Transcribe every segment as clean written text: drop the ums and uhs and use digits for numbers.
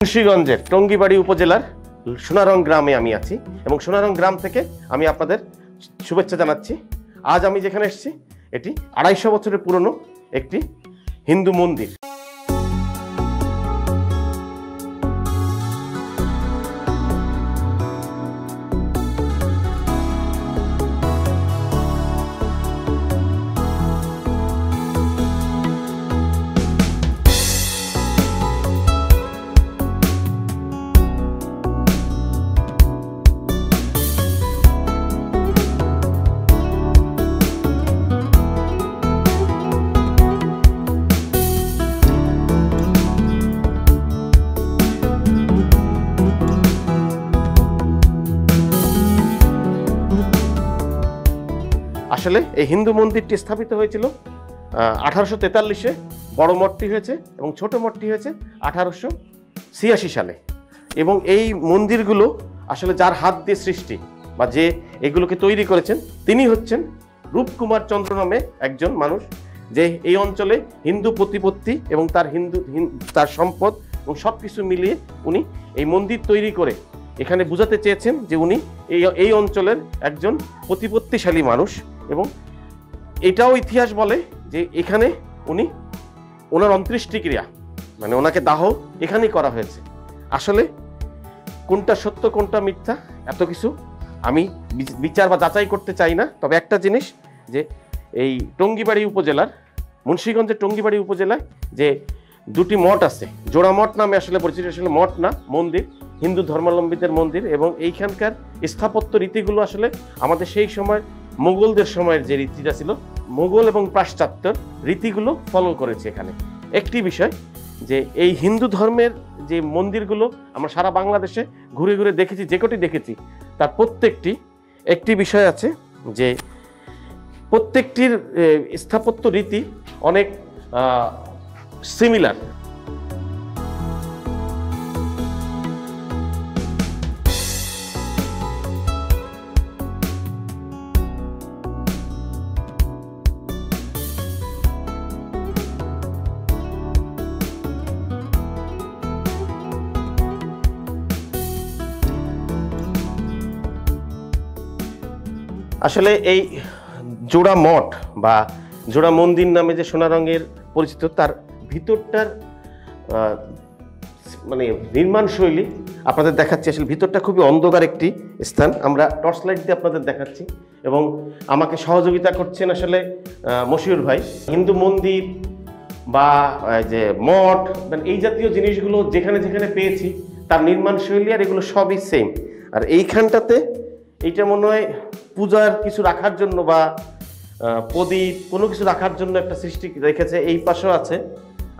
মুন্সিগঞ্জের টঙ্গিবাড়ি উপজেলার সোনারং গ্রামে আমি আছি এবং সোনারং গ্রাম থেকে আমি আপনাদের শুভেচ্ছা জানাচ্ছি। আজ আমি যেখানে এসেছি এটি 250 বছরের পুরনো একটি হিন্দু মন্দির। আসলে এই হিন্দু মন্দিরটি স্থাপিত হয়েছিল 1843-এ, বড় মঠটি হয়েছে এবং ছোট মঠটি হয়েছে 1886 সালে। এবং এই মন্দিরগুলো আসলে যার হাত দিয়ে সৃষ্টি বা যে এগুলোকে তৈরি করেছেন তিনি হচ্ছেন রূপকুমার চন্দ্র নামে একজন মানুষ, যে এই অঞ্চলে হিন্দু প্রতিপত্তি এবং তার সম্পদ এবং সব কিছু মিলিয়ে উনি এই মন্দির তৈরি করে এখানে বোঝাতে চেয়েছেন যে উনি এই অঞ্চলের একজন প্রতিপত্তিশালী মানুষ। এবং এটাও ইতিহাস বলে যে এখানে ওনার অন্ত্যেষ্টি ক্রিয়া মানে ওনাকে দাহ এখানেই করা হয়েছে। আসলে কোনটা সত্য কোনটা মিথ্যা এত কিছু আমি বিচার বা যাচাই করতে চাই না। তবে একটা জিনিস, যে এই টঙ্গিবাড়ি উপজেলার মুন্সিগঞ্জের টঙ্গিবাড়ি উপজেলায় যে দুটি মঠ আছে, জোড়া মঠ নামে আসলে পরিচিত, আসলে মঠ না মন্দির, হিন্দু ধর্মাবলম্বীদের মন্দির। এবং এইখানকার স্থাপত্য রীতিগুলো আসলে আমাদের সেই সময় মোগলদের সময়ের যে রীতিটা ছিল, মোগল এবং পাশ্চাত্যের রীতিগুলো ফলো করেছে এখানে। একটি বিষয় যে এই হিন্দু ধর্মের যে মন্দিরগুলো আমরা সারা বাংলাদেশে ঘুরে ঘুরে দেখেছি, যে কটি দেখেছি তার প্রত্যেকটি একটি বিষয় আছে যে প্রত্যেকটির স্থাপত্য রীতি অনেক সিমিলার। আসলে এই জোড়া মঠ বা জোড়া মন্দির নামে যে সোনারঙের পরিচিত, তার ভিতরটার মানে নির্মাণ শৈলী আপনাদের দেখাচ্ছি। আসলে ভিতরটা খুবই অন্ধকার একটি স্থান, আমরা টর্চ লাইট দিয়ে আপনাদের দেখাচ্ছি। এবং আমাকে সহযোগিতা করছেন আসলে মশিউর ভাই। হিন্দু মন্দির বা যে মঠ এই জাতীয় জিনিসগুলো যেখানে যেখানে পেয়েছি তার নির্মাণ শৈলী আর এগুলো সবই সেম। আর এইখানটাতে এইটা মনে হয় পূজার কিছু রাখার জন্য বা প্রদীপ কোনো কিছু রাখার জন্য একটা সৃষ্টি রেখেছে। এই পাশেও আছে,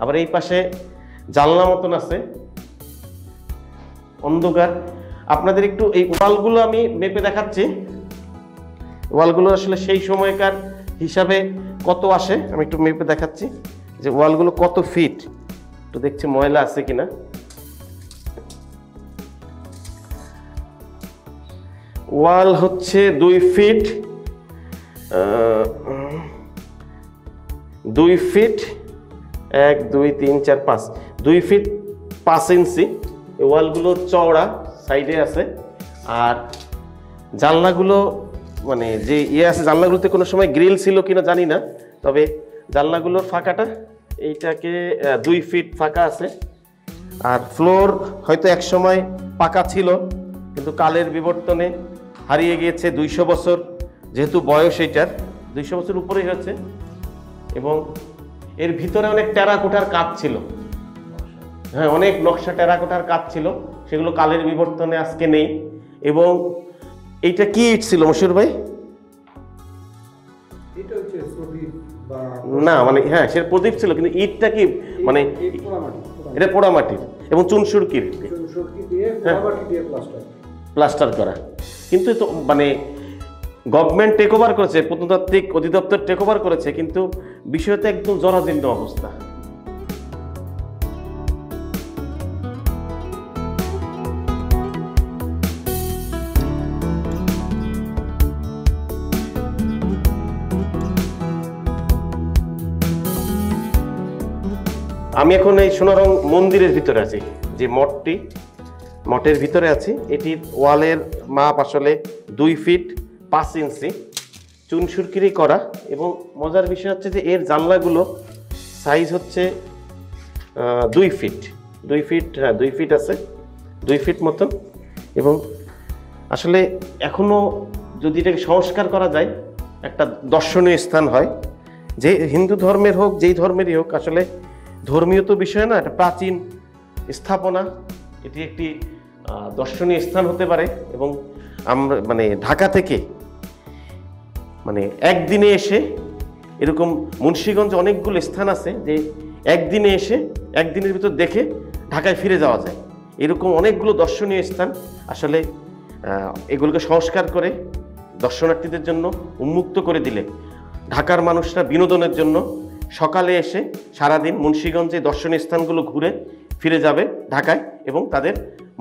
আবার এই পাশে জানলা মতন আছে, অন্ধকার। আপনাদের একটু এই ওয়ালগুলো আমি মেপে দেখাচ্ছি। ওয়ালগুলো আসলে সেই সময়কার হিসাবে কত আসে আমি একটু মেপে দেখাচ্ছি, যে ওয়ালগুলো কত ফিট। একটু দেখছি ময়লা আছে কিনা। ওয়াল হচ্ছে 2 ফিট 1 2 3 4 5 2 ফিট 5 ইঞ্চি। এই ওয়ালগুলো চওড়া সাইডে আছে। আর জানলাগুলো মানে যে আছে, জানলাগুলোতে কোনো সময় গ্রিল ছিল কিনা জানি না, তবে জানলাগুলোর ফাঁকাটা এইটাকে 2 ফিট ফাঁকা আছে। আর ফ্লোর হয়তো এক সময় পাকা ছিল কিন্তু কালের বিবর্তনে হারিয়ে গিয়েছে। 200 বছর যেহেতু বয়স, এইটার 200 বছর উপরেই হয়েছে। এবং এর ভিতরে অনেক টেরাকোটার কাজ ছিল, হ্যাঁ অনেক নকশা টেরাকোটার কাজ ছিল, সেগুলো কালের বিবর্তনে আজকে নেই। এবং এইটা কি ইট ছিল মশিউর ভাই? না মানে হ্যাঁ সে প্রদীপ ছিল, কিন্তু ইটটা কি মানে এটা পোড়ামাটির এবং চুনসুরকির প্লাস্টার করা। কিন্তু তো মানে গভর্নমেন্ট টেক ওভার করেছে, প্রত্নতাত্ত্বিক অধিদপ্তর টেক ওভার করেছে, কিন্তু বিষয়টা একদম জরাজীর্ণ অবস্থা। আমি এখন এই সোনারং মন্দিরের ভিতরে আছি। যে মঠের ভিতরে আছি, এটির ওয়ালের মাপ আসলে 2 ফিট 5 ইঞ্চি চুন সুরকিরি করা। এবং মজার বিষয় হচ্ছে যে এর জানলাগুলো সাইজ হচ্ছে 2 ফিট, 2 ফিট, হ্যাঁ 2 ফিট আছে, 2 ফিট মতন। এবং আসলে এখনো যদি এটাকে সংস্কার করা যায় একটা দর্শনীয় স্থান হয়। যে হিন্দু ধর্মের হোক, যেই ধর্মেরই হোক, আসলে ধর্মীয় তো বিষয় না, একটা প্রাচীন স্থাপনা, এটি একটি দর্শনীয় স্থান হতে পারে। এবং আমরা মানে ঢাকা থেকে মানে একদিনে এসে, এরকম মুন্সিগঞ্জে অনেকগুলো স্থান আছে যে একদিনে এসে একদিনের ভিতর দেখে ঢাকায় ফিরে যাওয়া যায়, এরকম অনেকগুলো দর্শনীয় স্থান। আসলে এগুলোকে সংস্কার করে দর্শনার্থীদের জন্য উন্মুক্ত করে দিলে ঢাকার মানুষরা বিনোদনের জন্য সকালে এসে সারাদিন মুন্সিগঞ্জে দর্শনীয় স্থানগুলো ঘুরে ফিরে যাবে ঢাকায়, এবং তাদের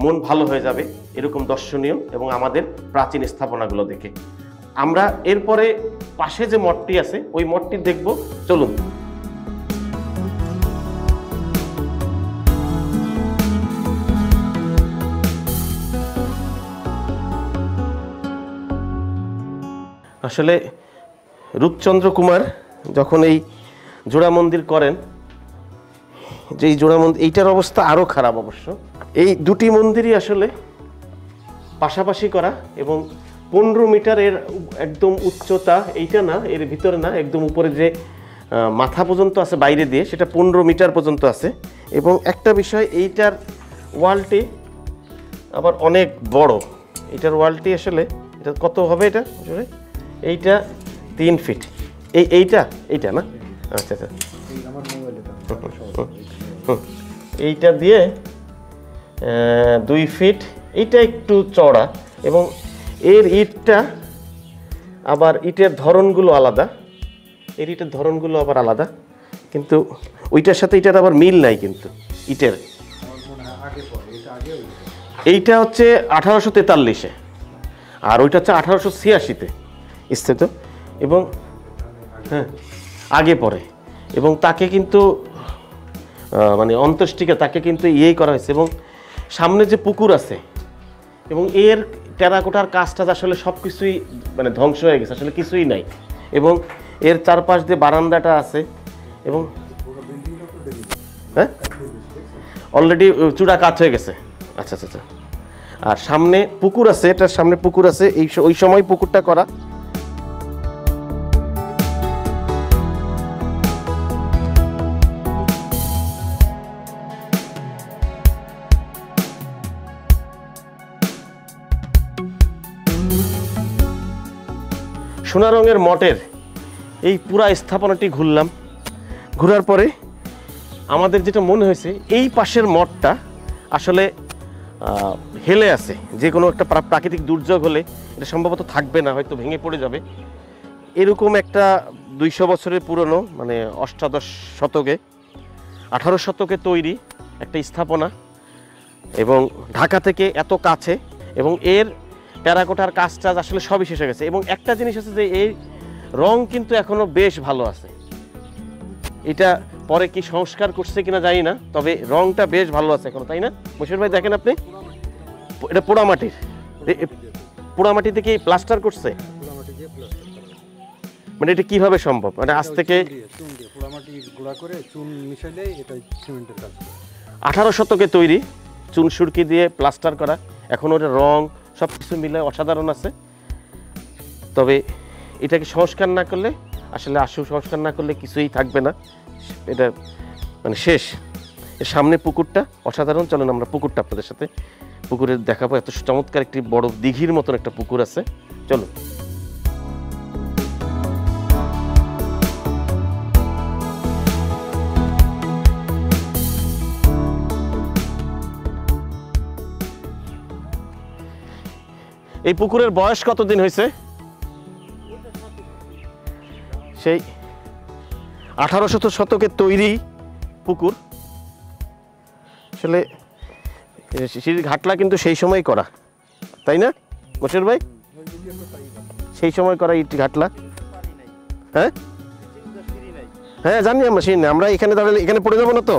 মন ভালো হয়ে যাবে এরকম দর্শনীয় এবং আমাদের প্রাচীন স্থাপনাগুলো দেখে। আমরা এরপরে পাশে যে মঠটি আছে ওই মঠটি দেখব, চলুন। আসলে রূপচন্দ্র কুমার যখন এই জোড়া মন্দির করেন, যে এই জোড়া মন্দির, এইটার অবস্থা আরও খারাপ অবশ্য। এই দুটি মন্দিরই আসলে পাশাপাশি করা, এবং 15 মিটার এর একদম উচ্চতা, এইটা না, এর ভিতরে না, একদম উপরে যে মাথা পর্যন্ত আছে বাইরে দিয়ে, সেটা 15 মিটার পর্যন্ত আছে। এবং একটা বিষয়, এইটার ওয়ালটি আবার অনেক বড়। এইটার ওয়ালটি আসলে এটা কত হবে, এটা আসলে এইটা 3 ফিট, এইটা না, আচ্ছা আচ্ছা, এইটা দিয়ে 2 ফিট, এইটা একটু চওড়া। এবং এর ইটটা আবার, ইটের ধরনগুলো আলাদা, এর ইটের ধরনগুলো আবার আলাদা, কিন্তু ওইটার সাথে এটার আবার মিল নাই। কিন্তু ইটের এইটা হচ্ছে 1843-এ, আর ওইটা হচ্ছে 1886-তে স্থিত। এবং হ্যাঁ আগে পরে, এবং তাকে কিন্তু মানে অন্ত্যেষ্টিকা তাকে কিন্তু ইয়েই করা হয়েছে। এবং সামনে যে পুকুর আছে, এবং এর টেরাকোটার কাজটা আসলে সব কিছুই মানে ধ্বংস হয়ে গেছে, আসলে কিছুই নাই। এবং এর চারপাশ দিয়ে বারান্দাটা আছে, এবং হ্যাঁ অলরেডি চূড়া কাজ হয়ে গেছে। আচ্ছা আচ্ছা আচ্ছা। আর সামনে পুকুর আছে, এটার সামনে পুকুর আছে, ওই সময় পুকুরটা করা। সোনা রঙের মঠের এই পুরা স্থাপনাটি ঘুরলাম, ঘোরার পরে আমাদের যেটা মনে হয়েছে, এই পাশের মঠটা আসলে হেলে আছে। যে কোনো একটা প্রাকৃতিক দুর্যোগ হলে এটা সম্ভবত থাকবে না, হয়তো ভেঙে পড়ে যাবে। এরকম একটা 200 বছরের পুরনো, মানে 18 শতকে 18 শতকে তৈরি একটা স্থাপনা, এবং ঢাকা থেকে এত কাছে, এবং এর টেরাকোটার কাজটা আসলে সবই শেষ হয়ে গেছে। এবং একটা জিনিস আছে যে এই রং কিন্তু এখনো বেশ ভালো আছে। এটা পরে কি সংস্কার করছে কিনা জানি না, তবে রংটা বেশ ভালো আছে এখনো, তাই না মশির ভাই? দেখেন আপনি, এটা পোড়ামাটির, পোড়ামাটিতে কি প্লাস্টার করছে? মানে এটা কিভাবে সম্ভব? মানে আজ থেকে 18 শতকে তৈরি, চুন সুরকি দিয়ে প্লাস্টার করা, এখন ওটা রং সব কিছু মিলে অসাধারণ আছে। তবে এটাকে সংস্কার না করলে, আসলে সংস্কার না করলে কিছুই থাকবে না, এটা মানে শেষ। এর সামনে পুকুরটা অসাধারণ। চলেন আমরা পুকুরটা আপনাদের সাথে পুকুরের দেখাবো। এত চমৎকার একটি বড় দিঘির মতন একটা পুকুর আছে, চলুন। এই পুকুরের বয়স কতদিন হয়েছে? সেই 1800 শতকের তৈরি পুকুর। আসলে সিঁড়ির ঘাটলা কিন্তু সেই সময় করা, তাই না মশির ভাই? সেই সময় করা ইট ঘাটলা। হ্যাঁ হ্যাঁ জানি আমরা, সিঁড়ি না, আমরা এখানে দাঁড়ালে এখানে পড়ে যাবো না তো।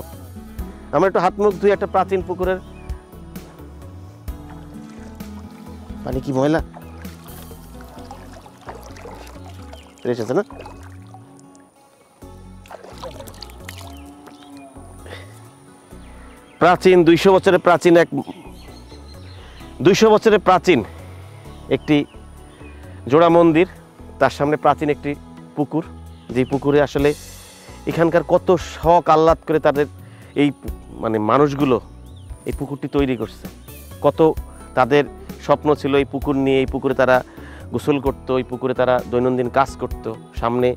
আমরা একটু হাত মুখ ধুই একটা প্রাচীন পুকুরের পানি কি ময়লা এসেছে না? প্রাচীন 200 বছরের প্রাচীন 200 বছরের প্রাচীন একটি জোড়া মন্দির, তার সামনে প্রাচীন একটি পুকুর, যে পুকুরে আসলে এখানকার কত শখ আহ্লাদ করে তাদের এই মানে মানুষগুলো এই পুকুরটি তৈরি করছে। কত তাদের স্বপ্ন ছিল এই পুকুর নিয়ে, এই পুকুরে তারা গোসল করতো, এই পুকুরে তারা দৈনন্দিন কাজ করত। সামনে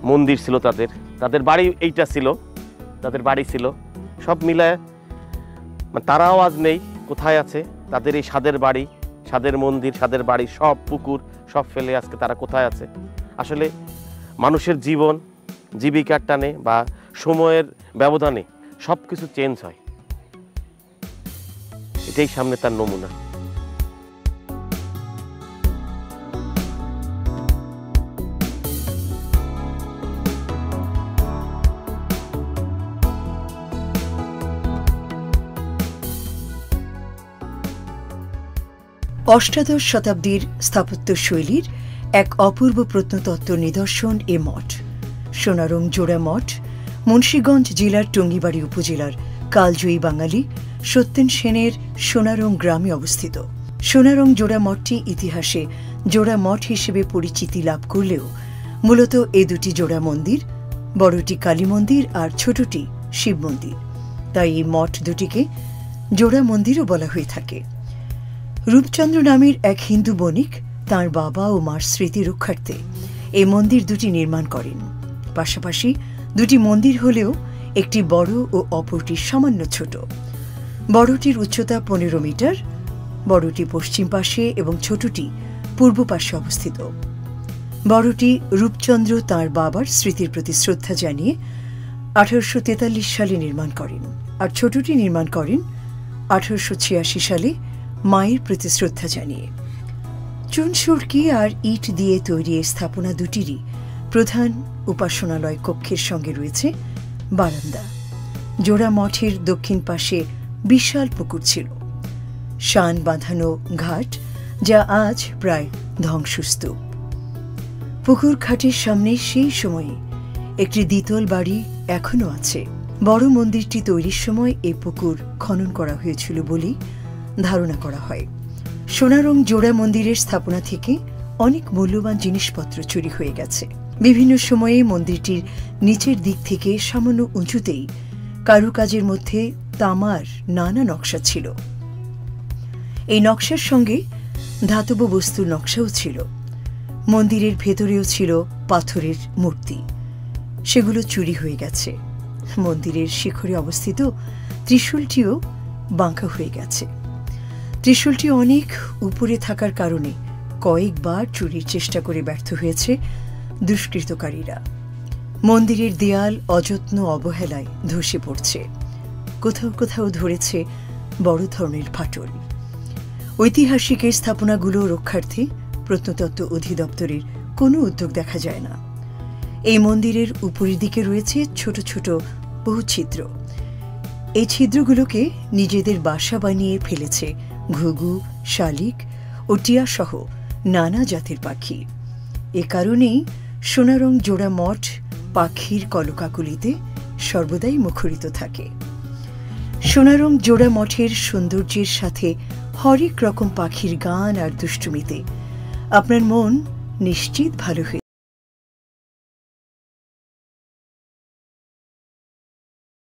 মন্দির ছিল, তাদের বাড়ি এইটা ছিল, তাদের বাড়ি ছিল, সব মিলায় তারাও আজ নেই, কোথায় আছে? তাদের এই স্বাদের বাড়ি, স্বাদের মন্দির, স্বাদের বাড়ি, সব পুকুর সব ফেলে আজকে তারা কোথায় আছে? আসলে মানুষের জীবন জীবিকার টানে বা সময়ের ব্যবধানে সব কিছু চেঞ্জ হয়, এটাই সামনে তার নমুনা। অষ্টাদশ শতাব্দীর স্থাপত্য শৈলীর এক অপূর্ব প্রত্নতত্ত্ব নিদর্শন এ মঠ। সোনারং জোড়া মঠ মুন্সিগঞ্জ জেলার টঙ্গিবাড়ি উপজেলার কালজয়ী বাঙালি সত্যেন সেনের সোনারং গ্রামে অবস্থিত। সোনারং জোড়া মঠটি ইতিহাসে জোড়া মঠ হিসেবে পরিচিতি লাভ করলেও মূলত এ দুটি জোড়া মন্দির, বড়টি কালী মন্দির আর ছোটটি শিব মন্দির, তাই এই মঠ দুটিকে জোড়া মন্দিরও বলা হয়ে থাকে। রূপচন্দ্র নামের এক হিন্দু বণিক তাঁর বাবা ও মার স্মৃতি রক্ষার্থে এই মন্দির দুটি নির্মাণ করেন। পাশাপাশি দুটি মন্দির হলেও একটি বড় ও অপরটি সামান্য ছোট। বড়টির উচ্চতা 15 মিটার, বড়টি পশ্চিম পাশে এবং ছোটটি পূর্ব পাশে অবস্থিত। বড়টি রূপচন্দ্র তাঁর বাবার স্মৃতির প্রতি শ্রদ্ধা জানিয়ে 1843 সালে নির্মাণ করেন, আর ছোটটি নির্মাণ করেন 1886 সালে মায়ের প্রতি শ্রদ্ধা জানিয়ে। চুনসুরকি আর ইট দিয়ে তৈরি এই স্থাপনা দুটিরই প্রধান উপাসনালয় কক্ষের সঙ্গে রয়েছে বারান্দা। জোড়া মঠের দক্ষিণ পাশে বিশাল পুকুর ছিল, শান বাঁধানো ঘাট যা আজ প্রায় ধ্বংসস্তূপ। পুকুর ঘাটের সামনে সেই সময়ে একটি দ্বিতল বাড়ি এখনও আছে। বড় মন্দিরটি তৈরির সময় এই পুকুর খনন করা হয়েছিল বলেই ধারণা করা হয়। সোনারং জোড়া মন্দিরের স্থাপনা থেকে অনেক মূল্যবান জিনিসপত্র চুরি হয়ে গেছে। বিভিন্ন সময়ে মন্দিরটির নিচের দিক থেকে সামান্য উঁচুতেই কারুকাজের মধ্যে তামার নানা নকশা ছিল। এই নকশার সঙ্গে ধাতব বস্তুর নকশাও ছিল। মন্দিরের ভেতরেও ছিল পাথরের মূর্তি, সেগুলো চুরি হয়ে গেছে। মন্দিরের শিখরে অবস্থিত ত্রিশূলটিও বাঁকা হয়ে গেছে। ত্রিশূলটি অনেক উপরে থাকার কারণে কয়েকবার চুরির চেষ্টা করে ব্যর্থ হয়েছে দুষ্কৃতকারীরা। মন্দিরের দেয়াল অযত্ন অবহেলায় ধসে পড়ছে, কোথাও কোথাও ধরেছে বড় ধরনের ফাটল। ঐতিহাসিক এই স্থাপনাগুলো রক্ষার্থে প্রত্নতত্ত্ব অধিদপ্তরের কোনো উদ্যোগ দেখা যায় না। এই মন্দিরের উপরের দিকে রয়েছে ছোট ছোট বহু ছিদ্র। এই ছিদ্রগুলোকে নিজেদের বাসা বানিয়ে ফেলেছে ঘুঘু, শালিক ও টিয়া সহ নানা জাতের পাখি। এ কারণেই সোনারং জোড়া মঠ পাখির কলকাকলিতে সর্বদাই মুখরিত থাকে। সোনারং জোড়া মঠের সৌন্দর্যের সাথে হরেক রকম পাখির গান আর দুষ্টুমিতে আপনার মন নিশ্চিত ভালো হয়ে